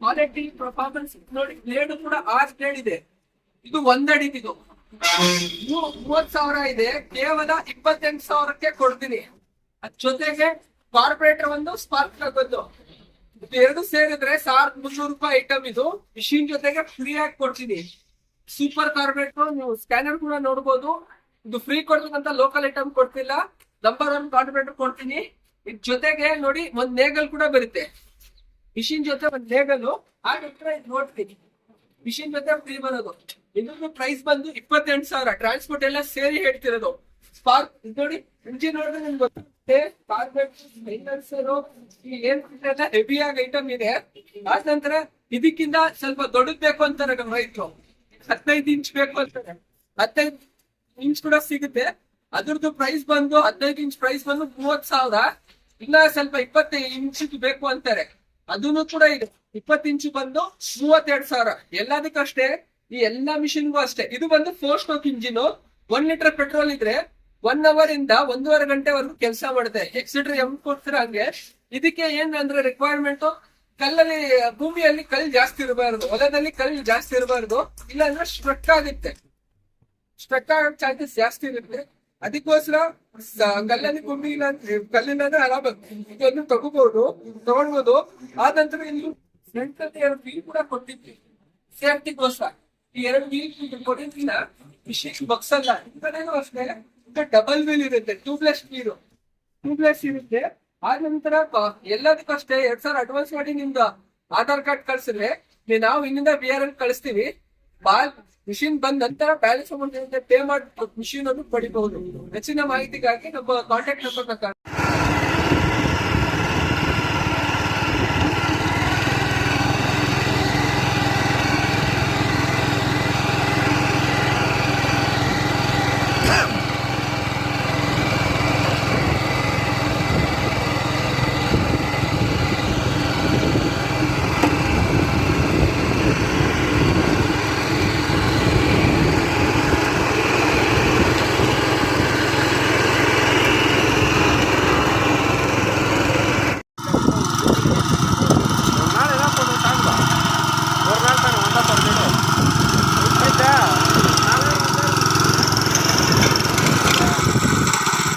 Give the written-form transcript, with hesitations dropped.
Quality performance ನೋಡಿ. Blade ಕೂಡ 6 blade ಇದೆ. ಇದು 1 ಅಡಿ. ಇದು 30,000 ಇದೆ. ಕೇವಲ 28,000ಕ್ಕೆ ಕೊಡ್ತೀನಿ. ಅದ್ ಜೊತೆಗೆ ಕಾರ್ಪೊರೇಟರ್ ಒಂದು ಸ್ಪಾರ್ಕ್ ಪ್ಲಗ್ ಒಂದು, ಇದು ಎರಡು ಸೇರಿದ್ರೆ 1,300 ರೂಪಾಯಿ ಐಟಮ್. ಇದು ಮಿಷಿನ್ ಜೊತೆಗೆ ಫ್ರೀ ಆಗಿ ಕೊಡ್ತೀನಿ. ಸೂಪರ್ ಕಾರ್ಪೊರೇಟರ್, ನೀವು ಸ್ಕ್ಯಾನರ್ ಕೂಡ ನೋಡ್ಬೋದು. ಇದು ಫ್ರೀ ಕೊಡ್ಬೇಕಂತ ಲೋಕಲ್ ಐಟಮ್ ಕೊಡ್ತಿಲ್ಲ, ನಂಬರ್ 1 ಕಾರ್ಪೊರೇಟರ್ ಕೊಡ್ತೀನಿ. ಇದ್ ಜೊತೆಗೆ ನೋಡಿ ಒಂದ್ ನೇಗಲ್ ಕೂಡ ಬರುತ್ತೆ. ಮಿಷಿನ್ ಜೊತೆ ಒಂದ್ ನೇಗಲ್ ಹಾಕಿದ್ರೆ ನೋಡ್ತೀನಿ. ಮಿಷಿನ್ ಜೊತೆ ಫ್ರೀ ಬರೋದು. ಇನ್ನೊಂದು ಪ್ರೈಸ್ ಬಂದು 28,000. ಟ್ರಾನ್ಸ್ಪೋರ್ಟ್ ಎಲ್ಲ ಸೇರಿ ಹೇಳ್ತಿರೋದು. ಸ್ಪಾರ್ಕ್ ನೋಡಿ, ಇಂಜಿನ್ ನೋಡಿದ್ರೆ ನಿಮ್ಗೆ ಗೊತ್ತಾಗುತ್ತೆ. ಏನ್ ಹೆವಿ ಆಗಿ ಐಟಮ್ ಇದೆ. ಆದ ನಂತರ ಇದಕ್ಕಿಂತ ಸ್ವಲ್ಪ ದೊಡ್ಡದ್ ಬೇಕು ಅಂತಾರೆ ರೈತರು. 15 ಇಂಚ್ ಬೇಕು ಅಂತಾರೆ. 15 ಇಂಚ್ ಕೂಡ ಸಿಗುತ್ತೆ. ಅದ್ರದ್ದು ಪ್ರೈಸ್ ಬಂದು 15 ಇಂಚ್ ಪ್ರೈಸ್ ಬಂದು 30,000. ಇಲ್ಲ ಸ್ವಲ್ಪ 20 ಇಂಚ್ ಬೇಕು ಅಂತಾರೆ, ಅದನ್ನು ಕೂಡ ಇದೆ. 20 ಇಂಚ್ ಬಂದು 32,000. ಎಲ್ಲದಕ್ಕಷ್ಟೇ, ಈ ಎಲ್ಲಾ ಮಿಷಿನ್ಗೂ ಅಷ್ಟೇ. ಇದು ಬಂದು 4 ಸ್ಟ್ರೋಕ್ ಇಂಜಿನ್. 1 ಲೀಟರ್ ಪೆಟ್ರೋಲ್ ಇದ್ರೆ 1 ಅವರ್ ಇಂದ 1.5 ಗಂಟೆವರೆಗೂ ಕೆಲಸ ಮಾಡುತ್ತೆ. ಎಕ್ಸಿಟ್ರ್ ಎಂ ಕೊಡ್ತೀರ ಹಂಗೆ. ಇದಕ್ಕೆ ಏನ್ ಅಂದ್ರೆ ರಿಕ್ವೈರ್ಮೆಂಟ್, ಕಲ್ಲಲ್ಲಿ ಭೂಮಿಯಲ್ಲಿ ಕಲ್ಲು ಜಾಸ್ತಿ ಇರಬಾರ್ದು, ಹೊಲದಲ್ಲಿ ಕಲ್ಲು ಜಾಸ್ತಿ ಇರಬಾರ್ದು. ಇಲ್ಲ ಅಂದ್ರೆ ಸ್ಟ್ರಕ್ ಆಗುತ್ತೆ. ಸ್ಟ್ರಕ್ ಆಗೋ ಚಾನ್ಸಸ್ ಜಾಸ್ತಿ ಇರುತ್ತೆ. ಅದಕ್ಕೋಸ್ಕರ ಕಲ್ಲಲ್ಲಿ ಭೂಮಿ ಇಲ್ಲ, ಕಲ್ಲಿಲ್ಲ ಆರಾಮಾಗಿ ಇದನ್ನು ತಗೊಳ್ಬಹುದು. ಆದ ನಂತರ ಇಲ್ಲಿ ಫ್ರಂಟ್ ಅಲ್ಲಿ 2 ವೀಲ್ ಕೂಡ ಕೊಟ್ಟಿದ್ವಿ ಸೇಫ್ಟಿಗೋಸ್ಕರ. ಈ 2 ವೀಲ್ ಕೊಟ್ಟಿದ್ದಿಲ್ಲ, ಮಿಷಿನ್ ಬಗ್ಸಲ್ಲ. ಇದನ್ನೇನು ಅಷ್ಟೇ, ಡಬಲ್ ವೀಲ್ ಇರುತ್ತೆ. ಟ್ಯೂಬ್ಲೆಸ್ ಇರುತ್ತೆ. ಆದ ನಂತರ ಎಲ್ಲದಕ್ಕೂ ಅಷ್ಟೇ 2,000 ಅಡ್ವಾನ್ಸ್ ಮಾಡಿ ನಿಮ್ದು ಆಧಾರ್ ಕಾರ್ಡ್ ಕಳ್ಸಿದ್ರೆ ನಾವು ಇನ್ನಿಂದ BRL ಕಳಿಸ್ತೀವಿ. ಮಿಷಿನ್ ಬಂದ ನಂತರ ಬ್ಯಾಲೆನ್ಸ್ ಅಮೌಂಟ್ ಪೇ ಮಾಡಿ ಮಿಷಿನ್ ಅನ್ನು ಪಡಿಬಹುದು. ಹೆಚ್ಚಿನ ಮಾಹಿತಿಗಾಗಿ ನಮ್ಮ ಕಾಂಟ್ಯಾಕ್ಟ್ ನಂಬರ್